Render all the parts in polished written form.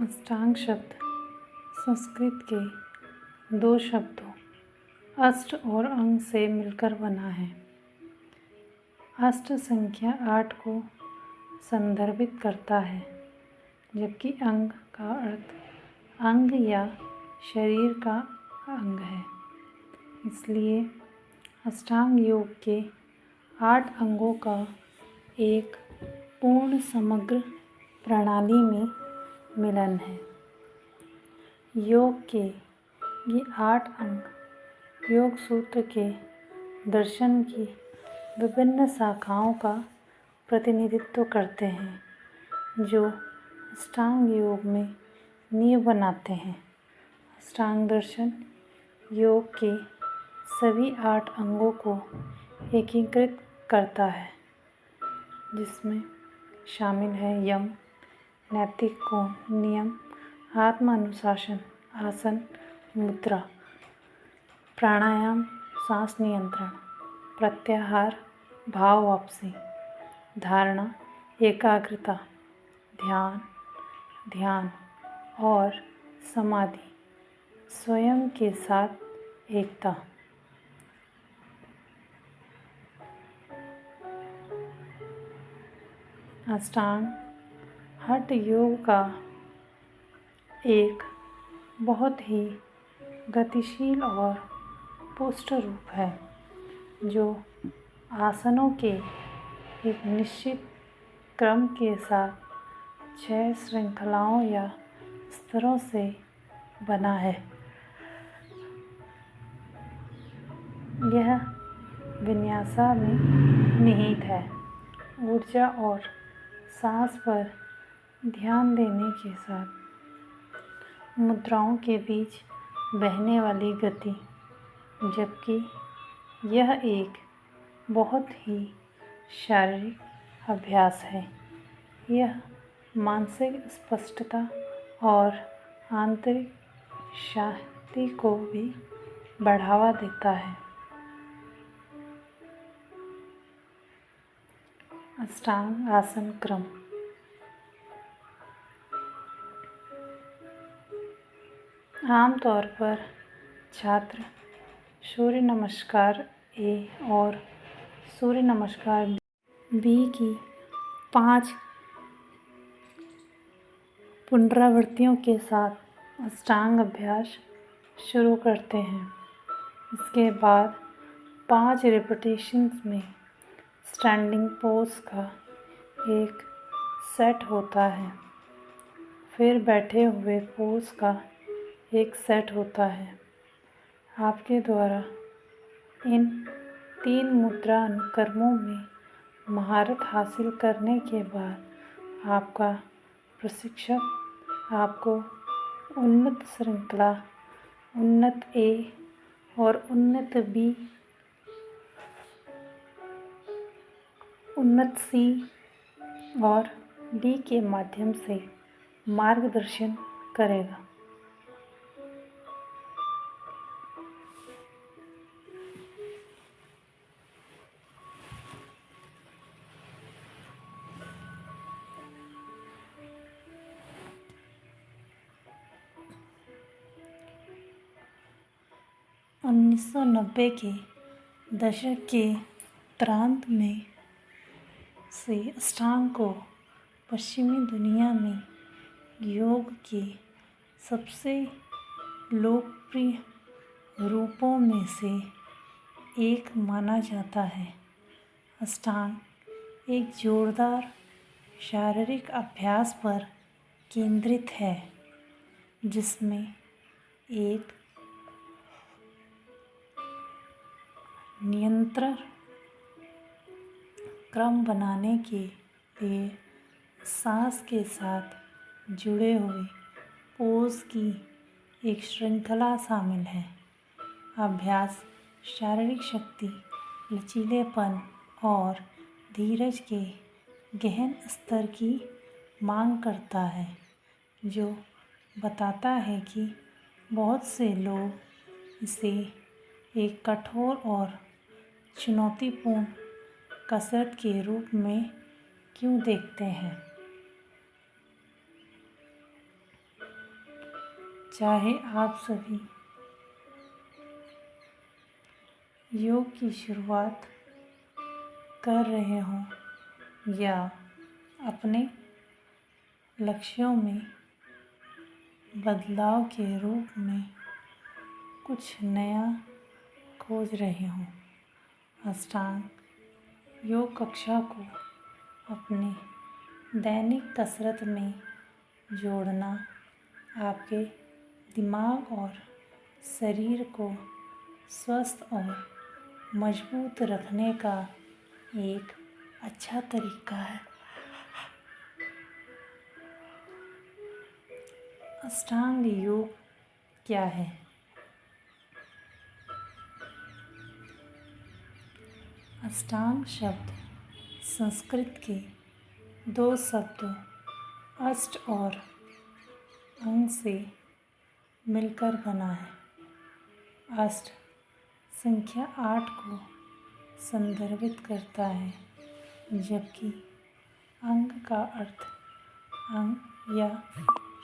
अष्टांग शब्द संस्कृत के दो शब्दों अष्ट और अंग से मिलकर बना है। अष्ट संख्या 8 को संदर्भित करता है, जबकि अंग का अर्थ अंग या शरीर का अंग है। इसलिए अष्टांग योग के 8 अंगों का एक पूर्ण समग्र प्रणाली में मिलन है। योग के ये 8 अंग योग सूत्र के दर्शन की विभिन्न शाखाओं का प्रतिनिधित्व करते हैं, जो अष्टांग योग में नींव बनाते हैं। अष्टांग दर्शन योग के सभी 8 अंगों को एकीकृत करता है, जिसमें शामिल है यम, नैतिक कोण, नियम, आत्म अनुशासन, आसन, मुद्रा, प्राणायाम, सांस नियंत्रण, प्रत्याहार, भाव वापसी, धारणा, एकाग्रता, ध्यान और समाधि, स्वयं के साथ एकता। अष्टांग हठ योग का एक बहुत ही गतिशील और पुष्ट रूप है, जो आसनों के एक निश्चित क्रम के साथ 6 श्रृंखलाओं या स्तरों से बना है। यह विन्यासा में निहित है। ऊर्जा और सांस पर ध्यान देने के साथ मुद्राओं के बीच बहने वाली गति, जबकि यह एक बहुत ही शारीरिक अभ्यास है। यह मानसिक स्पष्टता और आंतरिक शांति को भी बढ़ावा देता है। अष्टांग आसन क्रम। आमतौर पर छात्र सूर्य नमस्कार ए और सूर्य नमस्कार बी की 5 पुनरावृत्तियों के साथ अष्टांग अभ्यास शुरू करते हैं। इसके बाद 5 रिपीटेशंस में स्टैंडिंग पोज का एक सेट होता है, फिर बैठे हुए पोज का एक सेट होता है। आपके द्वारा इन 3 मुद्रा अनुक्रमों में महारत हासिल करने के बाद आपका प्रशिक्षक आपको उन्नत श्रृंखला, उन्नत ए और उन्नत बी, उन्नत सी और डी के माध्यम से मार्गदर्शन करेगा। उन्नीस सौ 90 के दशक के उत्तरार्ध में से अष्टांग को पश्चिमी दुनिया में योग के सबसे लोकप्रिय रूपों में से एक माना जाता है। अष्टांग एक जोरदार शारीरिक अभ्यास पर केंद्रित है, जिसमें एक नियंत्रण क्रम बनाने के लिए सांस के साथ जुड़े हुए पोज की एक श्रृंखला शामिल है। अभ्यास शारीरिक शक्ति, लचीलेपन और धीरज के गहन स्तर की मांग करता है, जो बताता है कि बहुत से लोग इसे एक कठोर और चुनौतीपूर्ण कसरत के रूप में क्यों देखते हैं। चाहे आप सभी योग की शुरुआत कर रहे हों या अपने लक्ष्यों में बदलाव के रूप में कुछ नया खोज रहे हों, अष्टांग योग कक्षा को अपने दैनिक कसरत में जोड़ना आपके दिमाग और शरीर को स्वस्थ और मजबूत रखने का एक अच्छा तरीका है। अष्टांग योग क्या है? अष्टांग शब्द संस्कृत के दो शब्दों अष्ट और अंग से मिलकर बना है। अष्ट संख्या 8 को संदर्भित करता है, जबकि अंग का अर्थ अंग या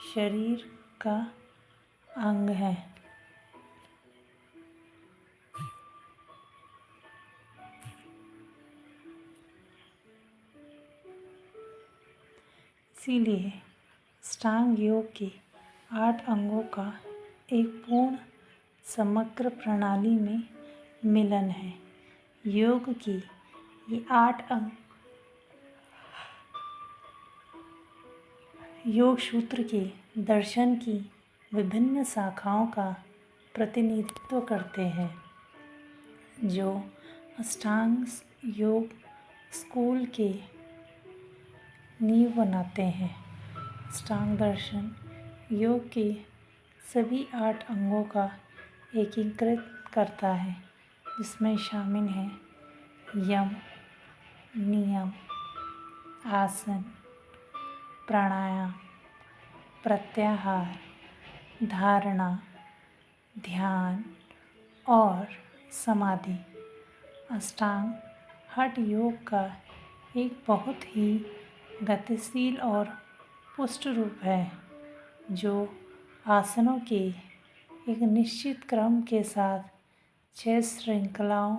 शरीर का अंग है। इसीलिए अष्टांग योग के 8 अंगों का एक पूर्ण समग्र प्रणाली में मिलन है। योग की ये 8 अंग योग सूत्र के दर्शन की विभिन्न शाखाओं का प्रतिनिधित्व करते हैं, जो अष्टांग योग स्कूल के नींव बनाते हैं। अष्टांग दर्शन योग के सभी 8 अंगों का एकीकृत करता है, जिसमें शामिल हैं यम, नियम, आसन, प्राणायाम, प्रत्याहार, धारणा, ध्यान और समाधि। अष्टांग हठ योग का एक बहुत ही गतिशील और पुष्ट रूप है, जो आसनों के एक निश्चित क्रम के साथ 6 श्रृंखलाओं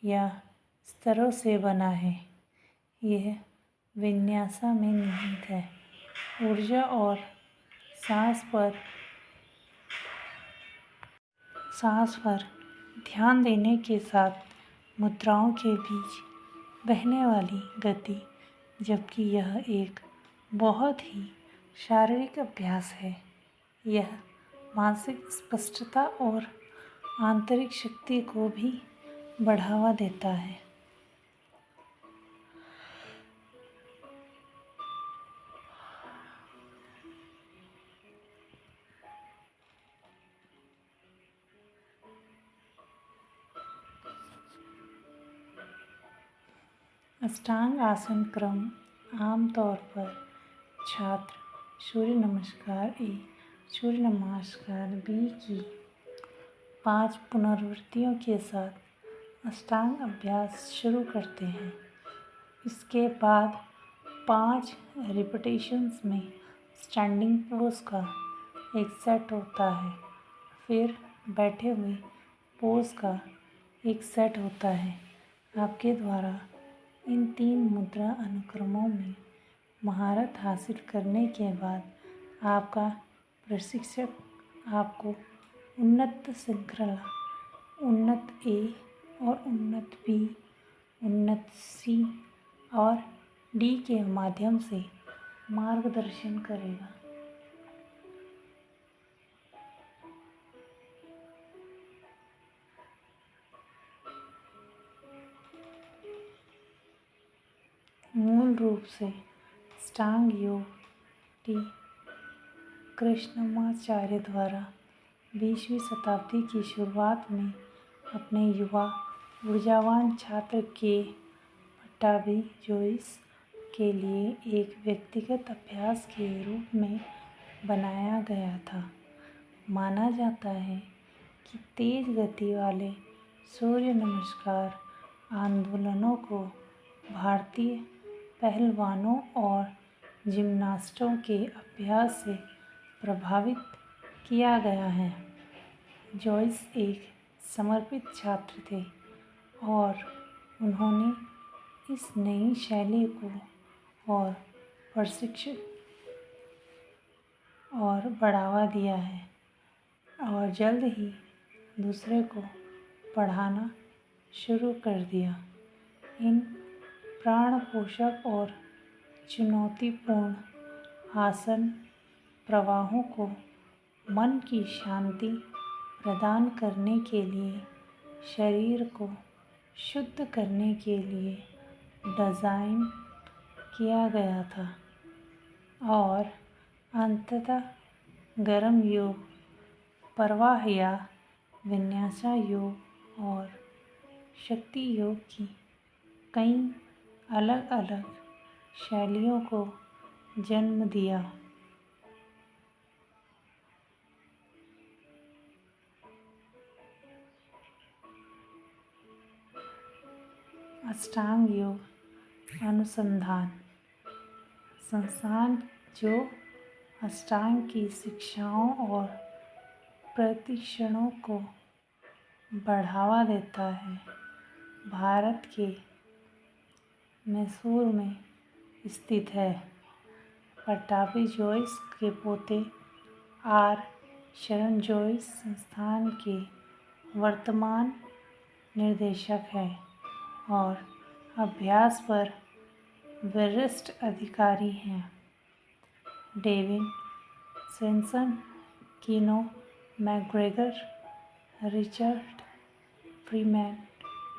या स्तरों से बना है। यह विन्यासा में निहित है। ऊर्जा और सांस पर ध्यान देने के साथ मुद्राओं के बीच बहने वाली गति, जबकि यह एक बहुत ही शारीरिक अभ्यास है। यह मानसिक स्पष्टता और आंतरिक शक्ति को भी बढ़ावा देता है। अष्टांग आसन क्रम आमतौर पर छात्र सूर्य नमस्कार ए, सूर्य नमस्कार बी की 5 पुनरावृत्तियों के साथ अष्टांग अभ्यास शुरू करते हैं। इसके बाद 5 रिपीटेशंस में स्टैंडिंग पोज का एक सेट होता है। फिर बैठे हुए पोज का एक सेट होता है। आपके द्वारा इन 3 मुद्रा अनुक्रमों में महारत हासिल करने के बाद आपका प्रशिक्षक आपको उन्नत श्रृंखला, उन्नत ए और उन्नत बी, उन्नत सी और डी के माध्यम से मार्गदर्शन करेगा। मूल रूप से अष्टांग योग टी कृष्णमाचार्य द्वारा 20वीं शताब्दी की शुरुआत में अपने युवा ऊर्जावान छात्र के पट्टाभी जोइस के लिए एक व्यक्तिगत अभ्यास के रूप में बनाया गया था। माना जाता है कि तेज गति वाले सूर्य नमस्कार आंदोलनों को भारतीय पहलवानों और जिम्नास्टों के अभ्यास से प्रभावित किया गया है। जॉयस एक समर्पित छात्र थे और उन्होंने इस नई शैली को और प्रशिक्षित और बढ़ावा दिया है और जल्द ही दूसरे को पढ़ाना शुरू कर दिया। इन प्राणपोषक और चुनौतीपूर्ण आसन प्रवाहों को मन की शांति प्रदान करने के लिए, शरीर को शुद्ध करने के लिए डिज़ाइन किया गया था और अंततः गर्म योग, प्रवाह या विन्यासा योग और शक्ति योग की कई अलग अलग शैलियों को जन्म दिया। अष्टांग योग अनुसंधान संस्थान जो अष्टांग की शिक्षाओं और प्रशिक्षणों को बढ़ावा देता है, भारत के मैसूर में स्थित है। पट्टाभी जॉयस के पोते आर. शरण जॉयस संस्थान के वर्तमान निर्देशक हैं और अभ्यास पर वरिष्ठ अधिकारी हैं। Devin Swenson, Keno McGregor, Richard Freeman,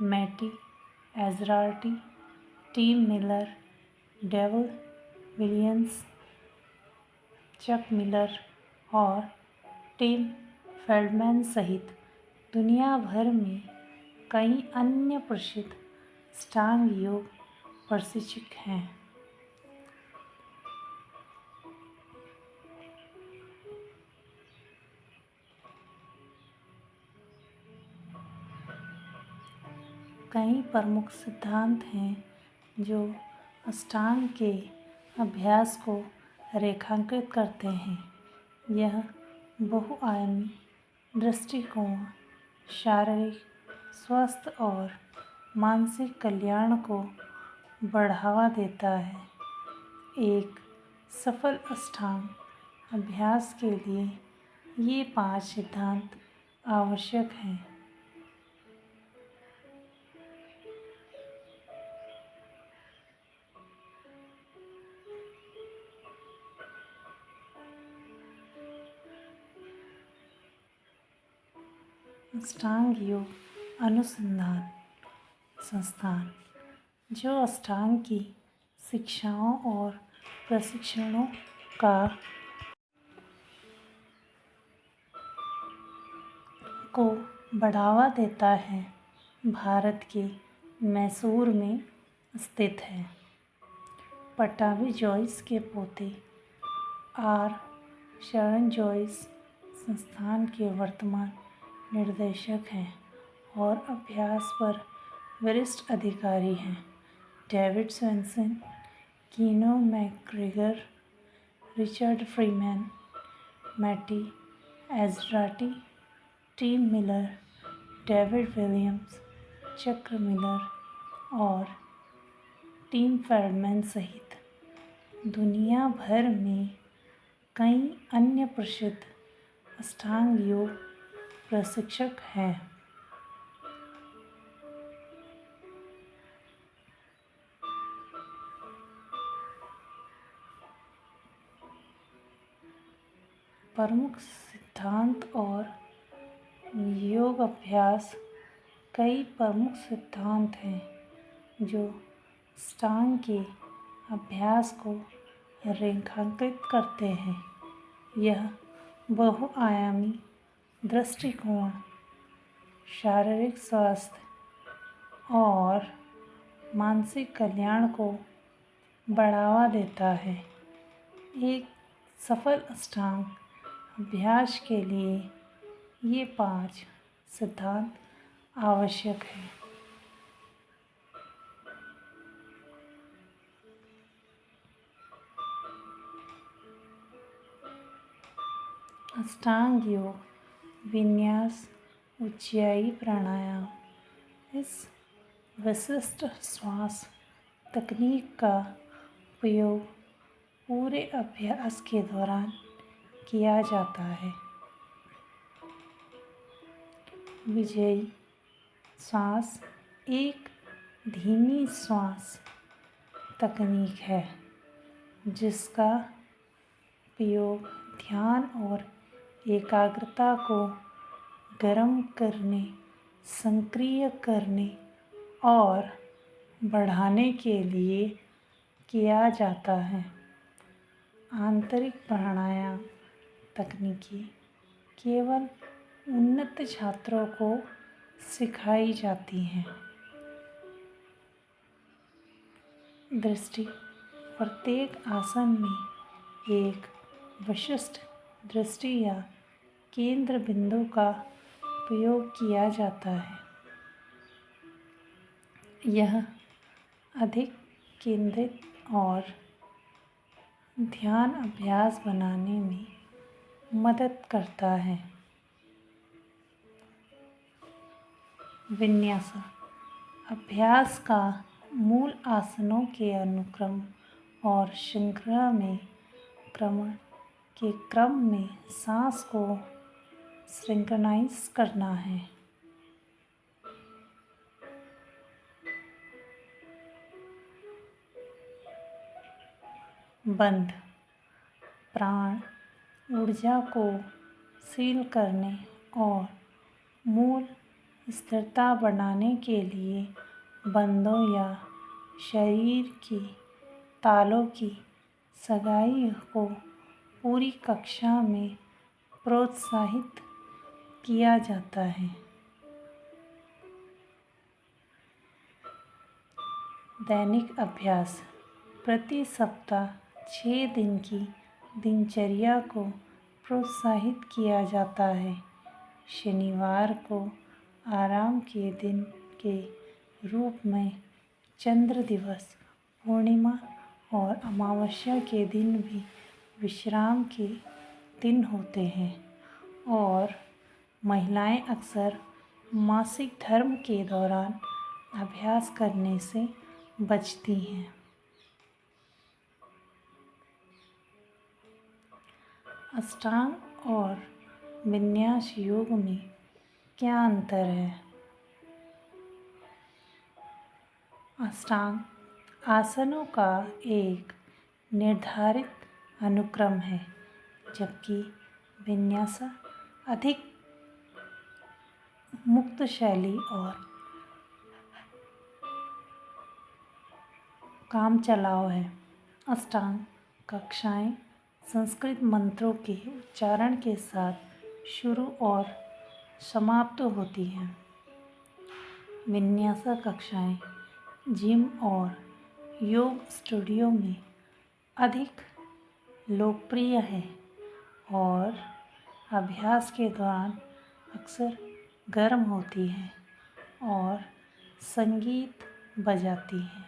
Mattie Ezrati, Tim Miller, David Williams, Chuck Miller और टिम फेल्डमैन सहित दुनिया भर में कई अन्य प्रसिद्ध अष्टांग योग प्रशिक्षक हैं। कई प्रमुख सिद्धांत हैं जो अष्टांग के अभ्यास को रेखांकित करते हैं। यह बहुआयामी दृष्टिकोण शारीरिक स्वास्थ्य और मानसिक कल्याण को बढ़ावा देता है। एक सफल अष्टांग अभ्यास के लिए ये 5 सिद्धांत आवश्यक हैं। अष्टांग योग अनुसंधान संस्थान जो अष्टांग की शिक्षाओं और प्रशिक्षणों को बढ़ावा देता है, भारत के मैसूर में स्थित है। पट्टाभी जॉयस के पोते आर. शरण जॉयस संस्थान के वर्तमान निर्देशक हैं और अभ्यास पर वरिष्ठ अधिकारी हैं। David Swenson, Keno McGregor, Richard Freeman, Mattie Ezrati, Tim Miller, David Williams, Chuck Miller और टिम फेल्डमैन सहित दुनिया भर में कई अन्य प्रसिद्ध अष्टांग योग प्रशिक्षक हैं। प्रमुख सिद्धांत और योग अभ्यास कई प्रमुख सिद्धांत हैं जो अष्टांग के अभ्यास को रेखांकित करते हैं। यह बहुआयामी दृष्टिकोण शारीरिक स्वास्थ्य और मानसिक कल्याण को बढ़ावा देता है। एक सफल अष्टांग अभ्यास के लिए ये 5 सिद्धांत आवश्यक हैं। अष्टांग योग विन्यास उज्जाई प्राणायाम इस विशिष्ट श्वास तकनीक का उपयोग पूरे अभ्यास के दौरान किया जाता है। विजयी श्वास एक धीमी श्वास तकनीक है जिसका उपयोग ध्यान और एकाग्रता को गर्म करने, सक्रिय करने और बढ़ाने के लिए किया जाता है। आंतरिक प्राणायाम तकनीकी केवल उन्नत छात्रों को सिखाई जाती हैं। दृष्टि प्रत्येक आसन में एक विशिष्ट दृष्टि या केंद्र बिंदु का उपयोग किया जाता है। यह अधिक केंद्रित और ध्यान अभ्यास बनाने में मदद करता है। विन्यास अभ्यास का मूल आसनों के अनुक्रम और श्रृंखला में क्रम में सांस को सिंक्रनाइज करना है। बंध प्राण ऊर्जा को सील करने और मूल स्थिरता बनाने के लिए बंधों या शरीर की तालों की सगाई को पूरी कक्षा में प्रोत्साहित किया जाता है। दैनिक अभ्यास प्रति सप्ताह 6 दिन की दिनचर्या को प्रोत्साहित किया जाता है। शनिवार को आराम के दिन के रूप में चंद्र दिवस, पूर्णिमा और अमावस्या के दिन भी विश्राम के दिन होते हैं और महिलाएं अक्सर मासिक धर्म के दौरान अभ्यास करने से बचती हैं। अष्टांग और विन्यास योग में क्या अंतर है? अष्टांग आसनों का एक निर्धारित अनुक्रम है, जबकि विन्यास अधिक मुक्त शैली और कामचलाऊ है। अष्टांग कक्षाएं संस्कृत मंत्रों के उच्चारण के साथ शुरू और समाप्त होती हैं। विन्यास कक्षाएं जिम और योग स्टूडियो में अधिक लोकप्रिय है और अभ्यास के दौरान अक्सर गर्म होती हैं और संगीत बजाती हैं।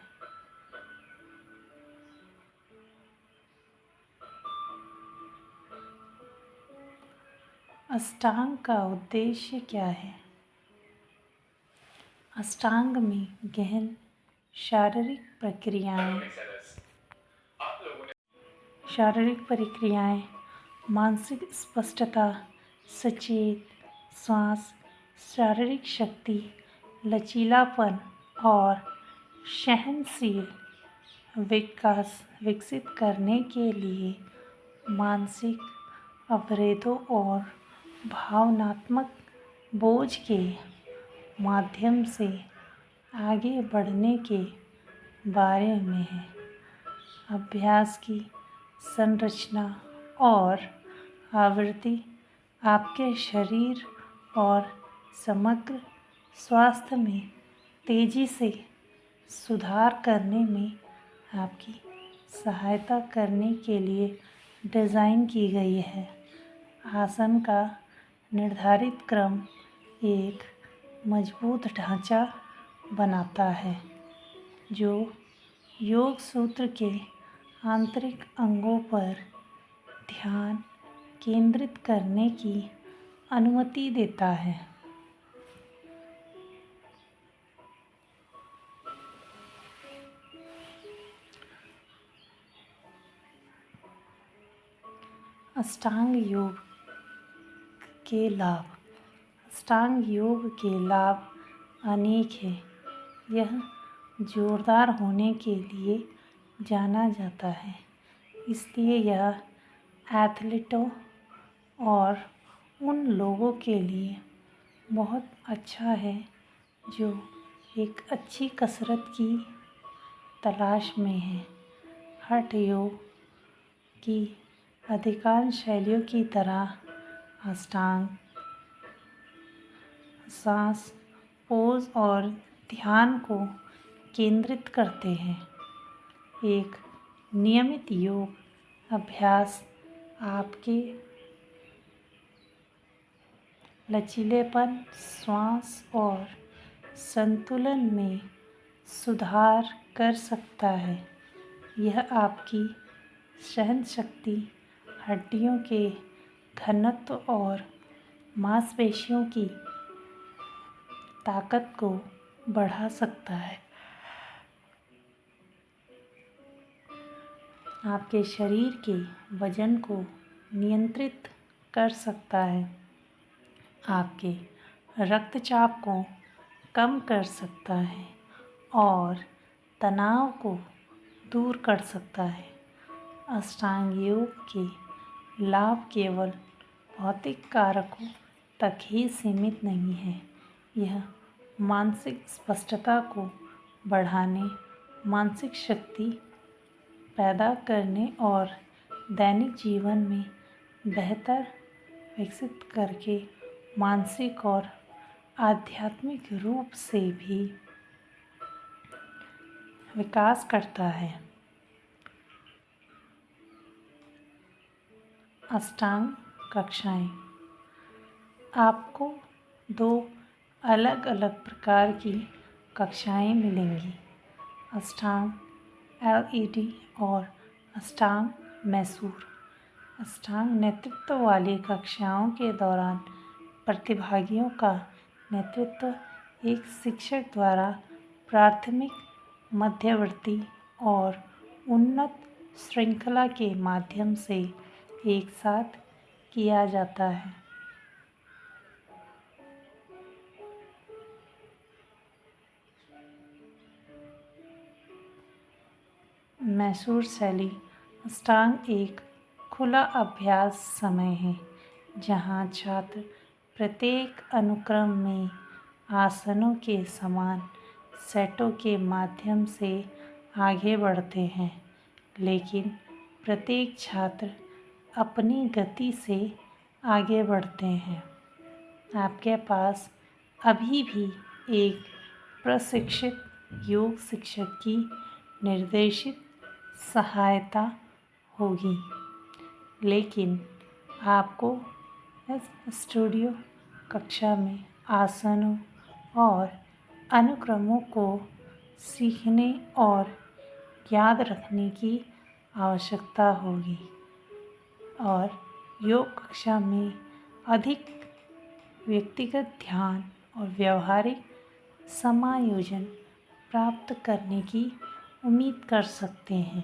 अष्टांग का उद्देश्य क्या है? अष्टांग में गहन शारीरिक प्रक्रियाएं, मानसिक स्पष्टता, सचेत श्वास, शारीरिक शक्ति, लचीलापन और सहनशील विकास विकसित करने के लिए मानसिक अवरोधों और भावनात्मक बोझ के माध्यम से आगे बढ़ने के बारे में है। अभ्यास की संरचना और आवृत्ति आपके शरीर और समग्र स्वास्थ्य में तेज़ी से सुधार करने में आपकी सहायता करने के लिए डिज़ाइन की गई है। आसन का निर्धारित क्रम एक मजबूत ढांचा बनाता है जो योग सूत्र के आंतरिक अंगों पर ध्यान केंद्रित करने की अनुमति देता है। अष्टांग योग के लाभ। अष्टांग योग के लाभ अनेक हैं। यह जोरदार होने के लिए जाना जाता है, इसलिए यह एथलीटों और उन लोगों के लिए बहुत अच्छा है जो एक अच्छी कसरत की तलाश में है। हठ योग की अधिकांश शैलियों की तरह अष्टांग सांस, पोज और ध्यान को केंद्रित करते हैं। एक नियमित योग अभ्यास आपके लचीलेपन, श्वास और संतुलन में सुधार कर सकता है। यह आपकी सहन शक्ति, हड्डियों के घनत्व और मांसपेशियों की ताकत को बढ़ा सकता है। आपके शरीर के वजन को नियंत्रित कर सकता है, आपके रक्तचाप को कम कर सकता है और तनाव को दूर कर सकता है। अष्टांग योग के लाभ केवल भौतिक कारकों तक ही सीमित नहीं है। यह मानसिक स्पष्टता को बढ़ाने, मानसिक शक्ति पैदा करने और दैनिक जीवन में बेहतर विकसित करके मानसिक और आध्यात्मिक रूप से भी विकास करता है। अष्टांग कक्षाएं। आपको 2 अलग-अलग प्रकार की कक्षाएं मिलेंगी, अष्टांग LED और अष्टांग मैसूर। अष्टांग नेतृत्व वाली कक्षाओं के दौरान प्रतिभागियों का नेतृत्व एक शिक्षक द्वारा प्राथमिक, मध्यवर्ती और उन्नत श्रृंखला के माध्यम से एक साथ किया जाता है। मैसूर शैली। अष्टांग एक खुला अभ्यास समय है जहां छात्र प्रत्येक अनुक्रम में आसनों के समान सेटों के माध्यम से आगे बढ़ते हैं, लेकिन प्रत्येक छात्र अपनी गति से आगे बढ़ते हैं। आपके पास अभी भी एक प्रशिक्षित योग शिक्षक की निर्देशित सहायता होगी, लेकिन आपको इस स्टूडियो कक्षा में आसनों और अनुक्रमों को सीखने और याद रखने की आवश्यकता होगी और योग कक्षा में अधिक व्यक्तिगत ध्यान और व्यावहारिक समायोजन प्राप्त करने की उम्मीद कर सकते हैं।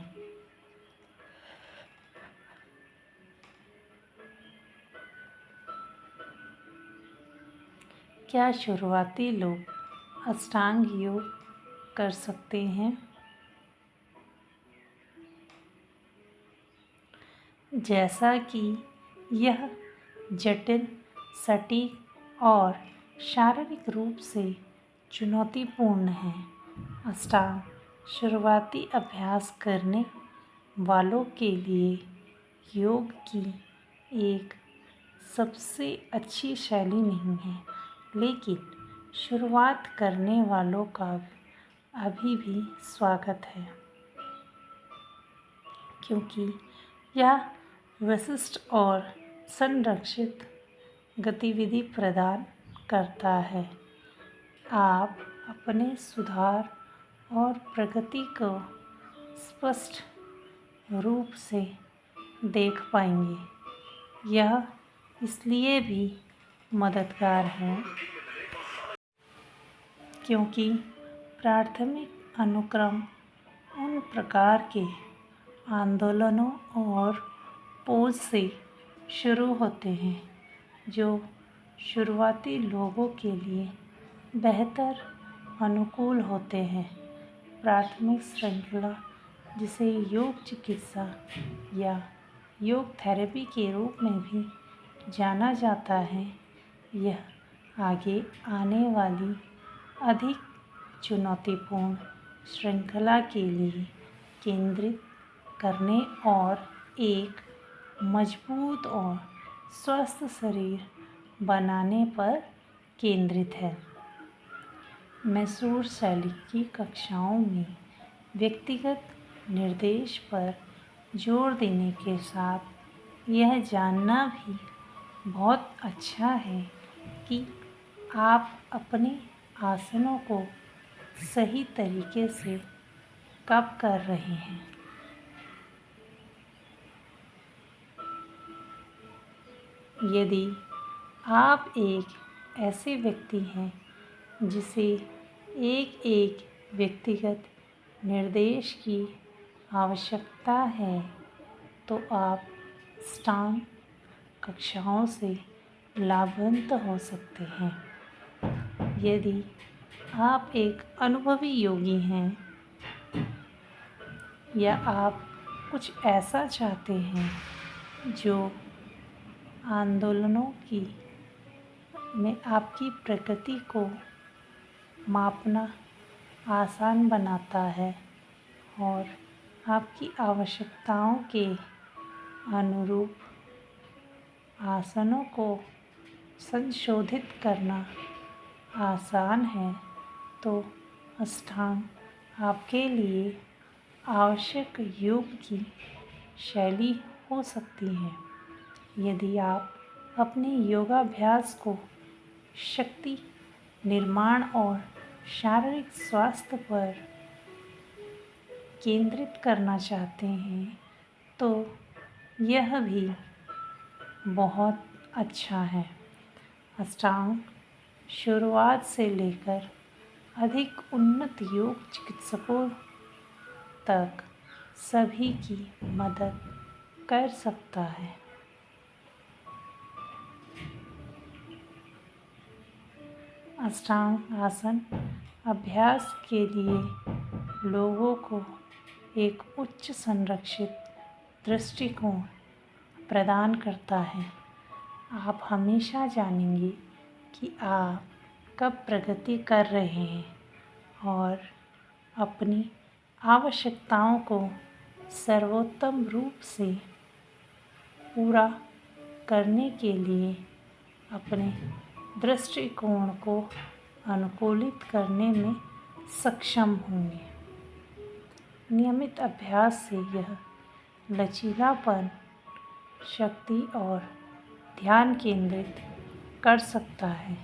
क्या शुरुआती लोग अष्टांग योग कर सकते हैं? जैसा कि यह जटिल, सटीक और शारीरिक रूप से चुनौतीपूर्ण है, अष्टांग शुरुआती अभ्यास करने वालों के लिए योग की एक सबसे अच्छी शैली नहीं है, लेकिन शुरुआत करने वालों का अभी भी स्वागत है, क्योंकि यह विशिष्ट और संरक्षित गतिविधि प्रदान करता है। आप अपने सुधार और प्रगति को स्पष्ट रूप से देख पाएंगे। यह इसलिए भी मददगार है क्योंकि प्राथमिक अनुक्रम उन प्रकार के आंदोलनों और पोज से शुरू होते हैं जो शुरुआती लोगों के लिए बेहतर अनुकूल होते हैं। प्राथमिक श्रृंखला, जिसे योग चिकित्सा या योग थेरेपी के रूप में भी जाना जाता है, यह आगे आने वाली अधिक चुनौतीपूर्ण श्रृंखला के लिए केंद्रित करने और एक मजबूत और स्वस्थ शरीर बनाने पर केंद्रित है। मैसूर शैली की कक्षाओं में व्यक्तिगत निर्देश पर जोर देने के साथ यह जानना भी बहुत अच्छा है कि आप अपने आसनों को सही तरीके से कब कर रहे हैं। यदि आप एक ऐसे व्यक्ति हैं जिसे एक व्यक्तिगत निर्देश की आवश्यकता है, तो आप अष्टांग कक्षाओं से लाभान्वित हो सकते हैं। यदि आप एक अनुभवी योगी हैं या आप कुछ ऐसा चाहते हैं जो आंदोलनों में आपकी प्रगति को मापना आसान बनाता है और आपकी आवश्यकताओं के अनुरूप आसनों को संशोधित करना आसान है, तो अष्टांग आपके लिए आवश्यक योग की शैली हो सकती है। यदि आप अपने योगाभ्यास को शक्ति निर्माण और शारीरिक स्वास्थ्य पर केंद्रित करना चाहते हैं, तो यह भी बहुत अच्छा है। अष्टांग शुरुआत से लेकर अधिक उन्नत योग चिकित्सकों तक सभी की मदद कर सकता है। अष्टांग आसन अभ्यास के लिए लोगों को एक उच्च संरक्षित दृष्टिकोण प्रदान करता है। आप हमेशा जानेंगे कि आप कब प्रगति कर रहे हैं और अपनी आवश्यकताओं को सर्वोत्तम रूप से पूरा करने के लिए अपने दृष्टिकोण को अनुकूलित करने में सक्षम होंगे। नियमित अभ्यास से यह लचीलापन, शक्ति और ध्यान केंद्रित कर सकता है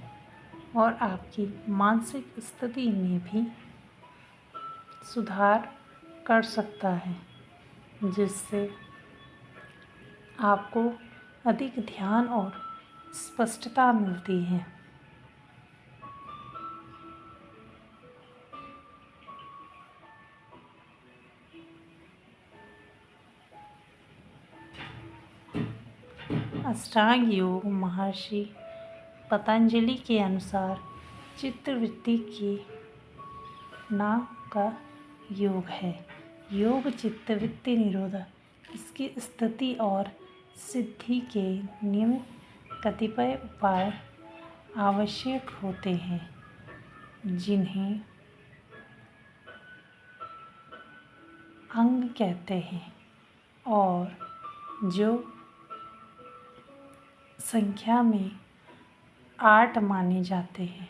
और आपकी मानसिक स्थिति में भी सुधार कर सकता है, जिससे आपको अधिक ध्यान और स्पष्टता मिलती है। अष्टांग योग महर्षि पतंजलि के अनुसार चित्तवृत्ति के नाम का योग है। योग चित्तवृत्ति निरोध, इसकी स्थिति और सिद्धि के नियमित कतिपय उपाय आवश्यक होते हैं, जिन्हें अंग कहते हैं और जो संख्या में 8 माने जाते हैं।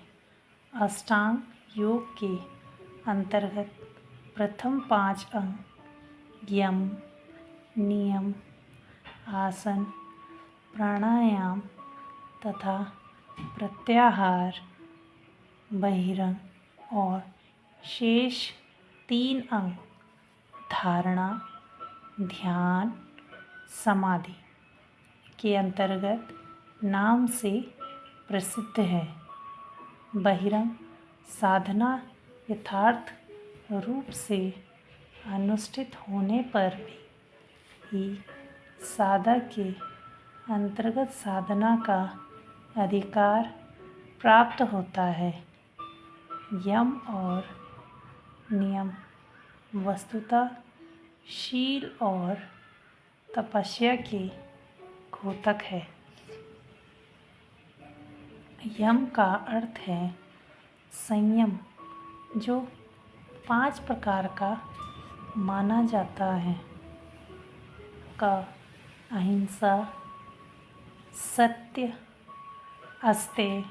अष्टांग योग के अंतर्गत प्रथम 5 अंग यम, नियम, आसन, प्राणायाम तथा प्रत्याहार, बहिरंग और शेष 3 अंग धारणा, ध्यान, समाधि के अंतर्गत नाम से प्रसिद्ध है। बहिरंग साधना यथार्थ रूप से अनुष्ठित होने पर ही साधक के अंतर्गत साधना का अधिकार प्राप्त होता है। यम और नियम वस्तुतः शील और तपस्या के द्योतक है। यम का अर्थ है संयम, जो 5 प्रकार का माना जाता है। क अहिंसा, सत्य, अस्तेय,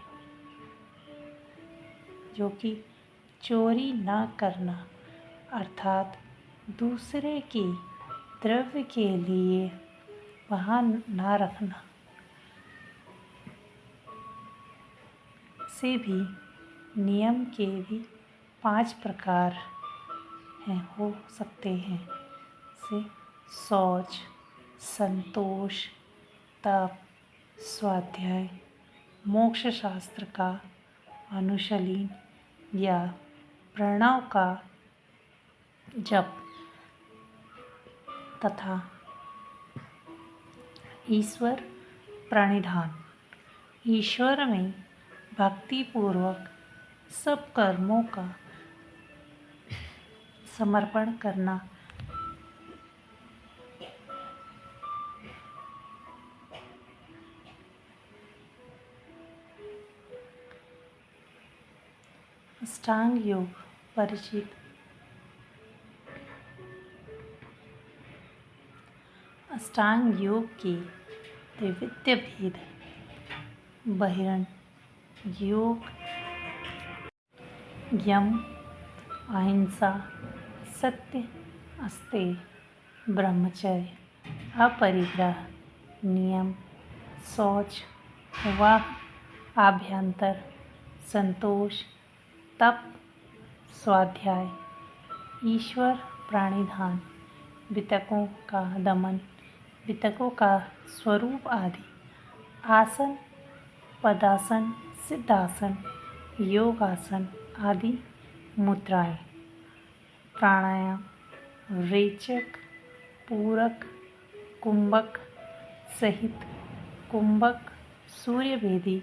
जो कि चोरी न करना अर्थात दूसरे के द्रव्य के लिए वहाँ न रखना से भी नियम के भी 5 प्रकार हो सकते हैं। से शौच, संतोष, तप, स्वाध्याय, मोक्ष शास्त्र का अनुशीलन या प्रणव का जप तथा ईश्वर प्रणिधान। ईश्वर में भक्तिपूर्वक सब कर्मों का समर्पण करना। अष्टांग योग परिचित। अष्टांग योग के त्रिविध भेद। बहिरंग योग यम, अहिंसा, सत्य, अस्तेय, ब्रह्मचर्य, अपरिग्रह, नियम, शौच, वाह, आभ्यंतर, संतोष, तप, स्वाध्याय, ईश्वर प्रणिधान, वितकों का दमन, वितकों का स्वरूप आदि, आसन, पदासन, सिद्धासन, योगासन आदि मुद्राएं, प्राणायाम, रेचक, पूरक, कुंभक सहित कुंभक, सूर्यभेदी,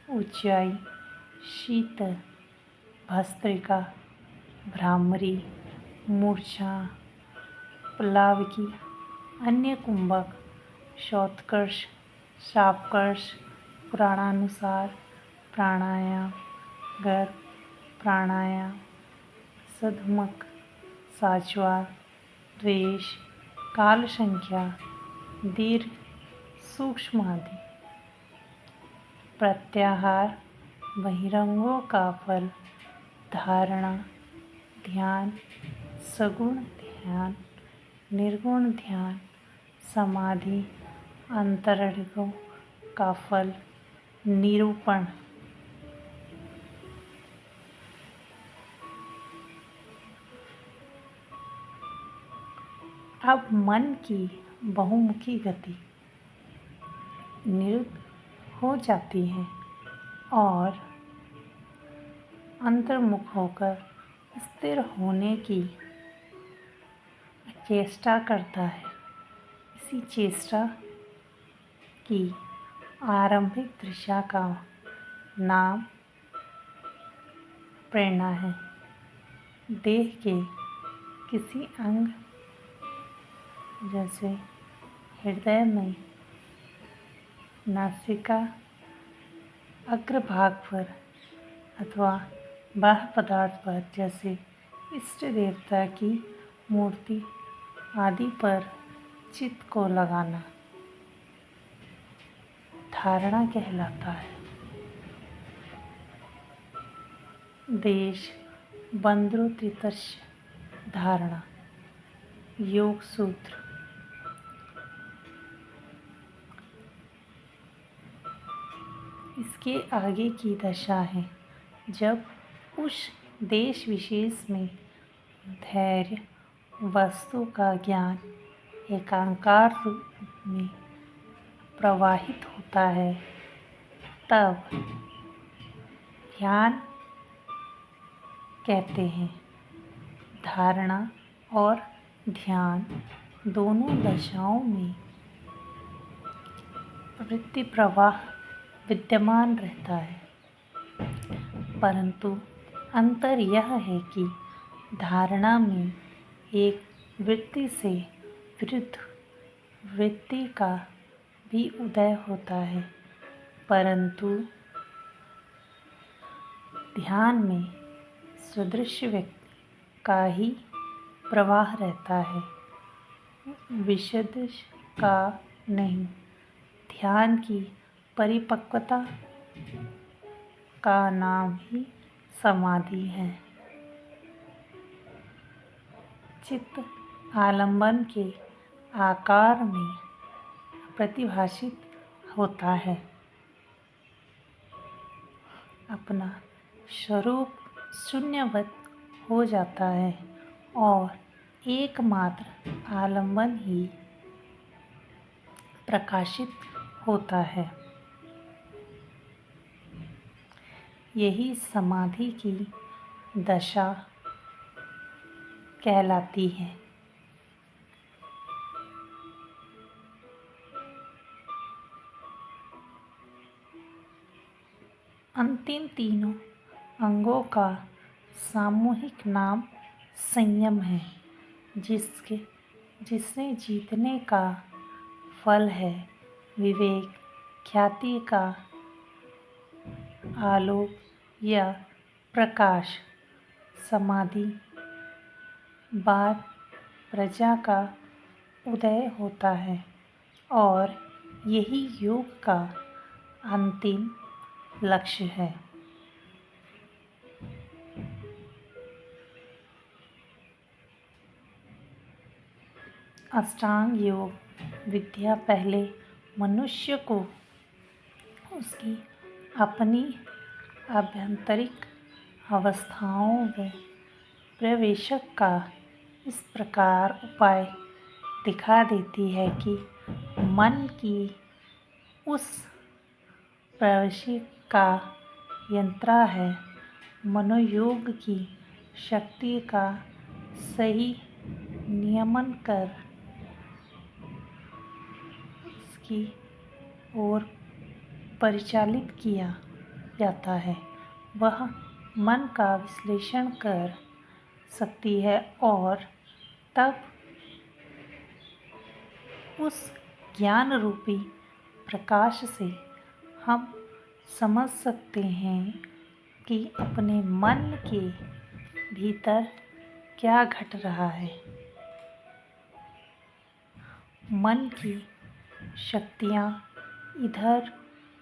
उज्जाई, शीतल, भस्त्रिका, भ्रामरी, मूर्छा, प्लावकी, अन्य कुंभक, शौतकर्ष, शापकर्ष, पुराणानुसार, प्राणायाम, गर्भ प्राणायाम, सधुमक, साज्वार, रेश, काल संख्या, दीर्घ, सूक्ष्म आदि। प्रत्याहार, बहिरंगों का फल, धारणा, ध्यान, सगुण ध्यान, निर्गुण ध्यान, समाधि, अंतरंगों का फल, निरूपण। अब मन की बहुमुखी गति निरुद्ध हो जाती है और अंतर्मुख होकर स्थिर होने की चेष्टा करता है। इसी चेष्टा की आरंभिक दिशा का नाम प्रेरणा है। देह के किसी अंग जैसे हृदय में, नासिका अग्रभाग पर अथवा बाह्य पदार्थ पर जैसे इष्ट देवता की मूर्ति आदि पर चित्त को लगाना धारणा कहलाता है। देश बंद्रो त्रितस्य धारणा। योग सूत्र। इसके आगे की दशा है जब उस देश विशेष में धैर्य, वस्तु का ज्ञान एकाकार रूप में प्रवाहित होता है, तब ध्यान कहते हैं। धारणा और ध्यान दोनों दशाओं में वृत्ति प्रवाह विद्यमान रहता है, परंतु अंतर यह है कि धारणा में एक वृत्ति से विरुद्ध वृत्ति का भी उदय होता है, परंतु ध्यान में सदृश व्यक्ति का ही प्रवाह रहता है, विसदृश का नहीं। ध्यान की परिपक्वता का नाम ही समाधि है। चित्त आलंबन के आकार में प्रतिभाषित होता है, अपना स्वरूप शून्यवत हो जाता है और एकमात्र आलंबन ही प्रकाशित होता है। यही समाधि की दशा कहलाती है। अंतिम तीनों अंगों का सामूहिक नाम संयम है, जिससे जीतने का फल है विवेक, ख्याति का आलोक या प्रकाश। समाधि बाद प्रज्ञा का उदय होता है और यही योग का अंतिम लक्ष्य है। अष्टांग योग विद्या पहले मनुष्य को उसकी अपनी आभ्यंतरिक अवस्थाओं में प्रवेशक का इस प्रकार उपाय दिखा देती है कि मन की उस प्रवेश का यंत्रा है। मनोयोग की शक्ति का सही नियमन कर उसकी ओर परिचालित किया जाता है। वह मन का विश्लेषण कर सकती है और तब उस ज्ञान रूपी प्रकाश से हम समझ सकते हैं कि अपने मन के भीतर क्या घट रहा है। मन की शक्तियाँ इधर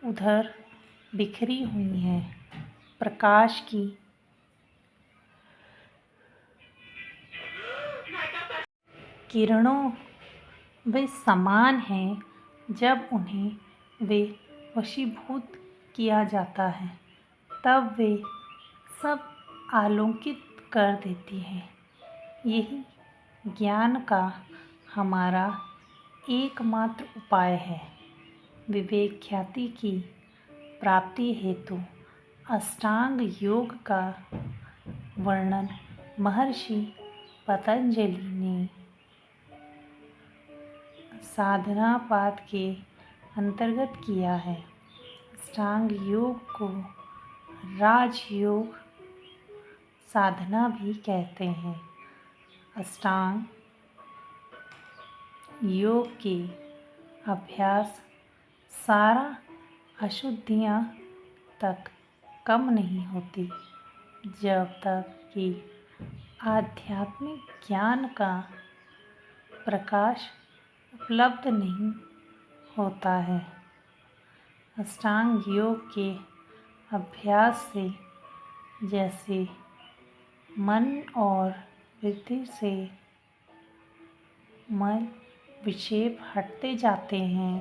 उधर बिखरी हुई हैं। प्रकाश की किरणों वे समान हैं जब उन्हें वे वशीभूत किया जाता है, तब वे सब आलोकित कर देती हैं। यही ज्ञान का हमारा एकमात्र उपाय है। विवेक ख्याति की प्राप्ति हेतु अष्टांग योग का वर्णन महर्षि पतंजलि ने साधनापाद के अंतर्गत किया है। अष्टांग योग को राजयोग साधना भी कहते हैं। अष्टांग योग के अभ्यास सारा अशुद्धियाँ तक कम नहीं होती जब तक कि आध्यात्मिक ज्ञान का प्रकाश उपलब्ध नहीं होता है। अष्टांग योग के अभ्यास से जैसे मन और वृत्ति से मन विक्षेप हटते जाते हैं,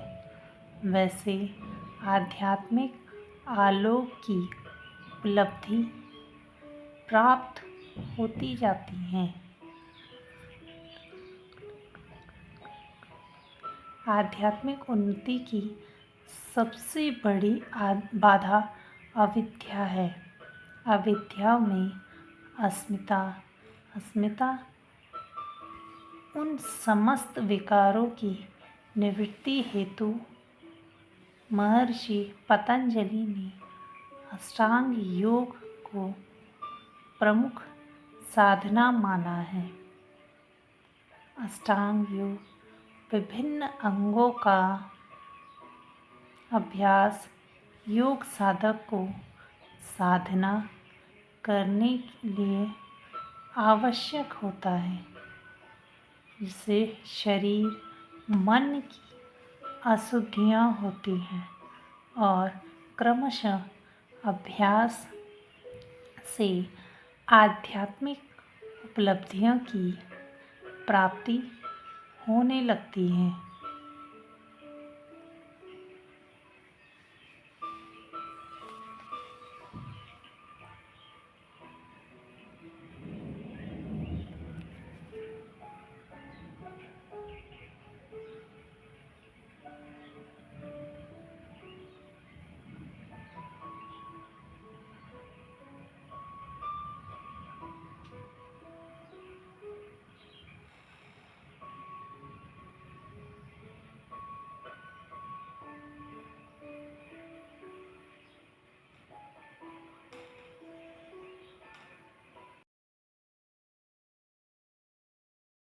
वैसे आध्यात्मिक आलोक की उपलब्धि प्राप्त होती जाती है। आध्यात्मिक उन्नति की सबसे बड़ी बाधा अविद्या है। अविद्या में अस्मिता उन समस्त विकारों की निवृत्ति हेतु महर्षि पतंजलि ने अष्टांग योग को प्रमुख साधना माना है। अष्टांग योग विभिन्न अंगों का अभ्यास योग साधक को साधना करने के लिए आवश्यक होता है, जिससे शरीर मन की अशुद्धियाँ होती हैं और क्रमशः अभ्यास से आध्यात्मिक उपलब्धियों की प्राप्ति होने लगती है।